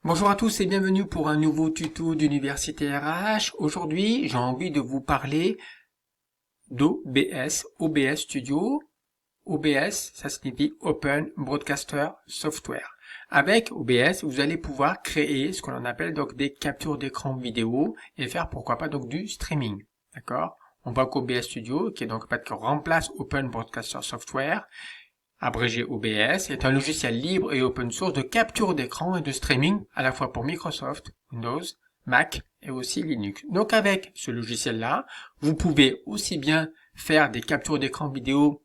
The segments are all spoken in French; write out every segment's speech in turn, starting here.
Bonjour à tous et bienvenue pour un nouveau tuto d'Université RH. Aujourd'hui, j'ai envie de vous parler d'OBS, OBS Studio. OBS, ça signifie Open Broadcaster Software. Avec OBS, vous allez pouvoir créer ce qu'on appelle donc des captures d'écran vidéo et faire pourquoi pas donc du streaming. D'accord? On voit qu'OBS Studio, qui est donc qui remplace Open Broadcaster Software, abrégé OBS, est un logiciel libre et open source de capture d'écran et de streaming à la fois pour Microsoft, Windows, Mac et aussi Linux. Donc avec ce logiciel-là, vous pouvez aussi bien faire des captures d'écran vidéo.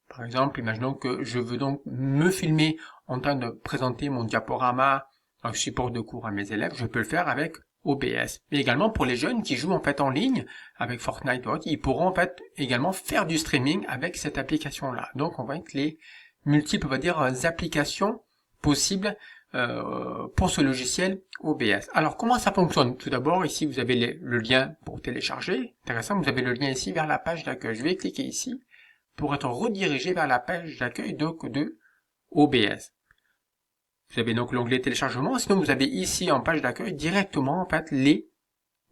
Par exemple, imaginons que je veux donc me filmer en train de présenter mon diaporama, un support de cours à mes élèves, je peux le faire avec OBS. Mais également pour les jeunes qui jouent en fait en ligne avec Fortnite, ils pourront en fait également faire du streaming avec cette application-là. Donc on va être les multiples, on va dire, applications possibles pour ce logiciel OBS. Alors comment ça fonctionne? Tout d'abord, ici vous avez le lien pour télécharger. Intéressant, vous avez le lien ici vers la page d'accueil. Je vais cliquer ici pour être redirigé vers la page d'accueil donc de OBS. Vous avez donc l'onglet téléchargement, sinon vous avez ici en page d'accueil directement en fait les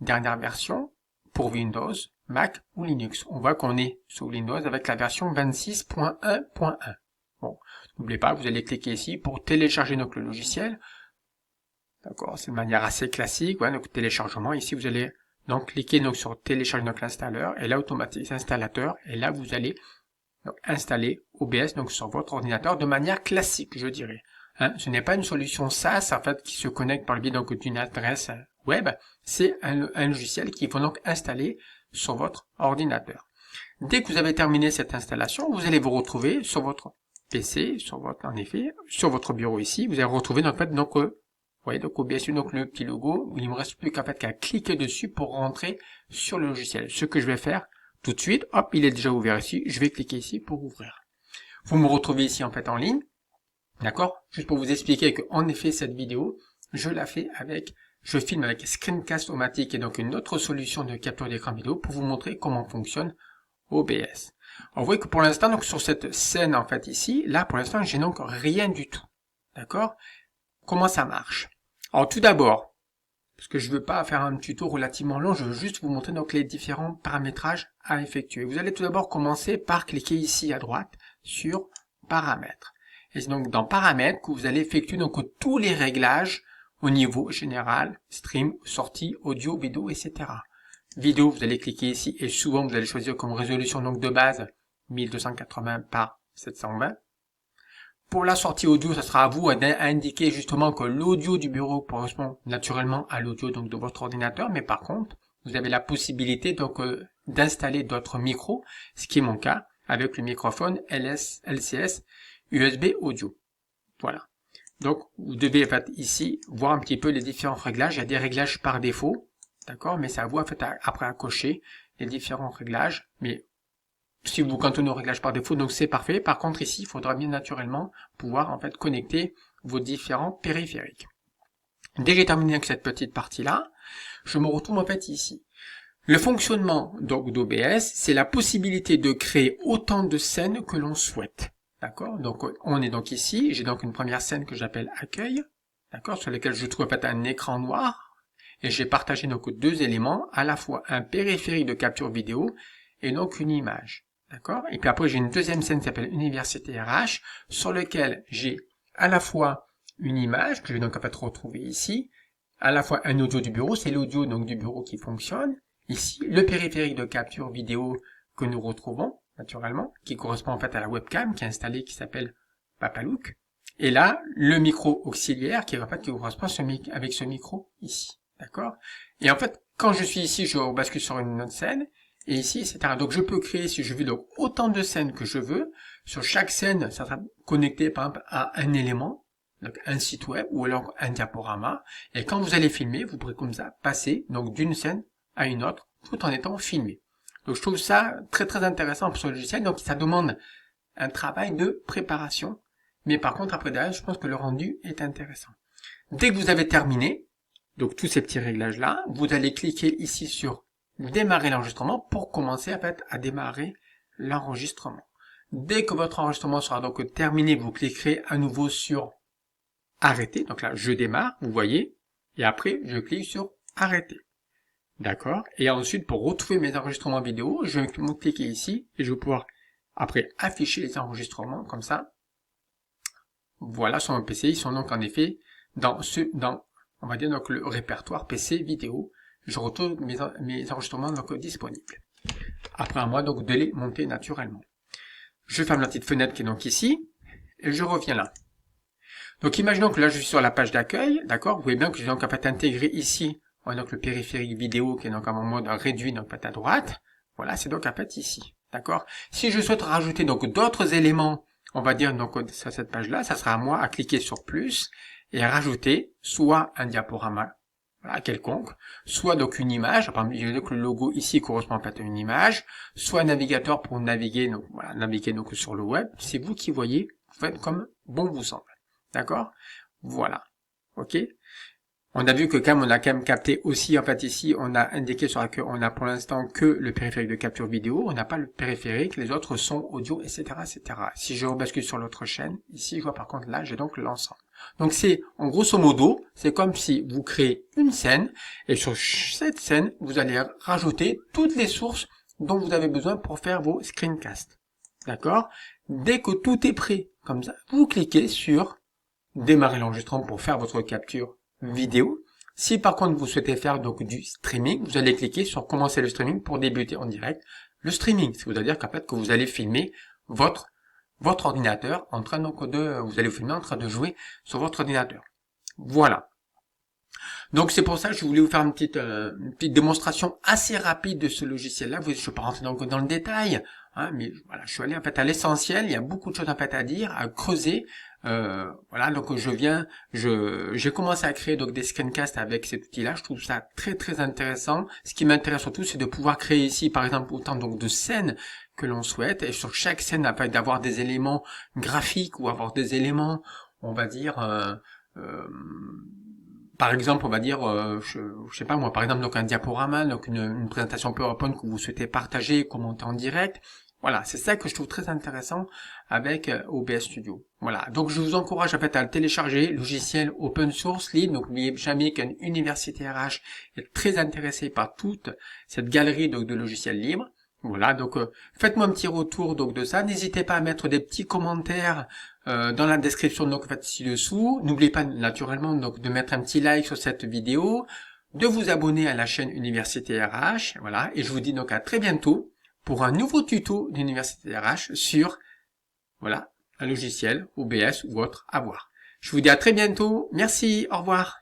dernières versions pour Windows, Mac ou Linux. On voit qu'on est sous Windows avec la version 26.1.1. Bon, n'oubliez pas, vous allez cliquer ici pour télécharger donc le logiciel. D'accord, c'est de manière assez classique, voilà, donc téléchargement. Ici vous allez donc cliquer donc sur télécharger donc l'installeur et là automatique installateur et là vous allez donc installer OBS donc sur votre ordinateur de manière classique, je dirais. Ce n'est pas une solution SaaS en fait qui se connecte par le biais donc d'une adresse web, c'est un logiciel qu'il faut donc installer sur votre ordinateur. Dès que vous avez terminé cette installation, vous allez vous retrouver sur votre PC, sur votre bureau ici, vous allez retrouver donc vous voyez donc OBS, donc le petit logo, il ne me reste plus qu'à cliquer dessus pour rentrer sur le logiciel. Ce que je vais faire tout de suite, hop, il est déjà ouvert ici, je vais cliquer ici pour ouvrir. Vous me retrouvez ici en fait en ligne. D'accord? Juste pour vous expliquer que, en effet, cette vidéo, je filme avec Screencast-O-Matic et donc une autre solution de capture d'écran vidéo pour vous montrer comment fonctionne OBS. Alors, vous voyez que pour l'instant, donc, sur cette scène, en fait, ici, là, pour l'instant, j'ai donc rien du tout. D'accord? Comment ça marche? Alors, tout d'abord, parce que je veux pas faire un tuto relativement long, je veux juste vous montrer donc les différents paramétrages à effectuer. Vous allez tout d'abord commencer par cliquer ici à droite sur Paramètres. Et c'est donc dans Paramètres que vous allez effectuer donc tous les réglages au niveau général, stream, sortie, audio, vidéo, etc. Vidéo, vous allez cliquer ici et souvent vous allez choisir comme résolution donc de base 1280 par 720. Pour la sortie audio, ça sera à vous d'indiquer justement que l'audio du bureau correspond naturellement à l'audio donc de votre ordinateur, mais par contre, vous avez la possibilité donc d'installer d'autres micros, ce qui est mon cas avec le microphone LCS USB audio. Voilà. Donc, vous devez en fait, ici voir un petit peu les différents réglages. Il y a des réglages par défaut, d'accord, mais c'est à vous en fait après à cocher les différents réglages. Mais si vous cantonnez aux réglages par défaut, donc c'est parfait. Par contre, ici, il faudra bien naturellement pouvoir en fait connecter vos différents périphériques. Dès que j'ai terminé avec cette petite partie-là, je me retrouve en fait ici. Le fonctionnement donc d'OBS, c'est la possibilité de créer autant de scènes que l'on souhaite. D'accord? Donc, on est donc ici. J'ai donc une première scène que j'appelle accueil. D'accord? Sur laquelle je trouve en fait un écran noir. Et j'ai partagé donc deux éléments, à la fois un périphérique de capture vidéo et donc une image. D'accord? Et puis après, j'ai une deuxième scène qui s'appelle Université RH, sur laquelle j'ai à la fois une image, que je vais donc en fait retrouver ici, à la fois un audio du bureau, c'est l'audio donc du bureau qui fonctionne. Ici, le périphérique de capture vidéo que nous retrouvons, naturellement, qui correspond en fait à la webcam qui est installée, qui s'appelle Papalook. Et là, le micro auxiliaire qui correspond avec ce micro ici. D'accord? Et en fait, quand je suis ici, je bascule sur une autre scène, et ici, etc. Donc je peux créer, si je veux, donc autant de scènes que je veux. Sur chaque scène, ça sera connecté par exemple à un élément, donc un site web ou alors un diaporama. Et quand vous allez filmer, vous pourrez comme ça passer donc d'une scène à une autre, tout en étant filmé. Donc je trouve ça très très intéressant pour ce logiciel. Donc ça demande un travail de préparation. Mais par contre, après derrière, je pense que le rendu est intéressant. Dès que vous avez terminé, donc tous ces petits réglages-là, vous allez cliquer ici sur démarrer l'enregistrement pour commencer en fait à démarrer l'enregistrement. Dès que votre enregistrement sera donc terminé, vous cliquerez à nouveau sur arrêter. Donc là, je démarre, vous voyez. Et après, je clique sur arrêter. D'accord? Et ensuite, pour retrouver mes enregistrements vidéo, je vais cliquer ici et je vais pouvoir après afficher les enregistrements comme ça. Voilà, sur mon PC, ils sont donc en effet dans on va dire donc le répertoire PC vidéo. Je retrouve mes enregistrements donc disponibles. Après à moi donc de les monter naturellement. Je ferme la petite fenêtre qui est donc ici et je reviens là. Donc imaginons que là je suis sur la page d'accueil, d'accord? Vous voyez bien que j'ai donc en fait intégré ici donc le périphérique vidéo qui est donc en mode réduit donc à droite. Voilà, c'est donc en fait ici, d'accord? Si je souhaite rajouter donc d'autres éléments, on va dire donc sur cette page-là, ça sera à moi à cliquer sur plus et à rajouter soit un diaporama, voilà, quelconque, soit donc une image, par exemple, donc le logo ici correspond en fait à une image, soit un navigateur pour naviguer, donc voilà, naviguer donc sur le web. C'est vous qui voyez, vous faites comme bon vous semble, d'accord? Voilà, ok. On a vu que on a quand même capté aussi, en fait ici, on a indiqué sur laquelle on a pour l'instant que le périphérique de capture vidéo, on n'a pas le périphérique, les autres sont audio, etc., etc. Si je rebascule sur l'autre chaîne, ici, je vois par contre là, j'ai donc l'ensemble. Donc c'est, en grosso modo, c'est comme si vous créez une scène, et sur cette scène, vous allez rajouter toutes les sources dont vous avez besoin pour faire vos screencasts. D'accord? Dès que tout est prêt, comme ça, vous cliquez sur démarrer l'enregistrement pour faire votre capture vidéo. Si par contre vous souhaitez faire donc du streaming, vous allez cliquer sur commencer le streaming pour débuter en direct le streaming. C'est-à-dire qu'en fait que vous allez filmer votre ordinateur en train donc vous allez filmer en train de jouer sur votre ordinateur. Voilà. Donc c'est pour ça que je voulais vous faire une petite démonstration assez rapide de ce logiciel-là. Je ne vais pas rentrer donc dans le détail, hein, mais voilà, je suis allé en fait à l'essentiel. Il y a beaucoup de choses en fait à dire, à creuser. Voilà, donc j'ai commencé à créer donc des screencasts avec cet outil-là. Je trouve ça très très intéressant. Ce qui m'intéresse surtout, c'est de pouvoir créer ici, par exemple, autant donc de scènes que l'on souhaite, et sur chaque scène, d'avoir des éléments graphiques ou avoir des éléments, on va dire. Par exemple, on va dire, je sais pas moi, par exemple donc un diaporama, donc une présentation PowerPoint que vous souhaitez partager, commenter en direct. Voilà, c'est ça que je trouve très intéressant avec OBS Studio. Voilà, donc je vous encourage en fait à le télécharger, logiciel open source libre. Donc n'oubliez jamais qu'une université RH est très intéressée par toute cette galerie donc, de logiciels libres. Voilà, donc faites-moi un petit retour donc de ça. N'hésitez pas à mettre des petits commentaires dans la description donc en fait ci-dessous. N'oubliez pas naturellement donc de mettre un petit like sur cette vidéo, de vous abonner à la chaîne Université RH. Voilà, et je vous dis donc à très bientôt pour un nouveau tuto d'Université RH sur voilà un logiciel OBS ou autre à voir. Je vous dis à très bientôt. Merci, au revoir.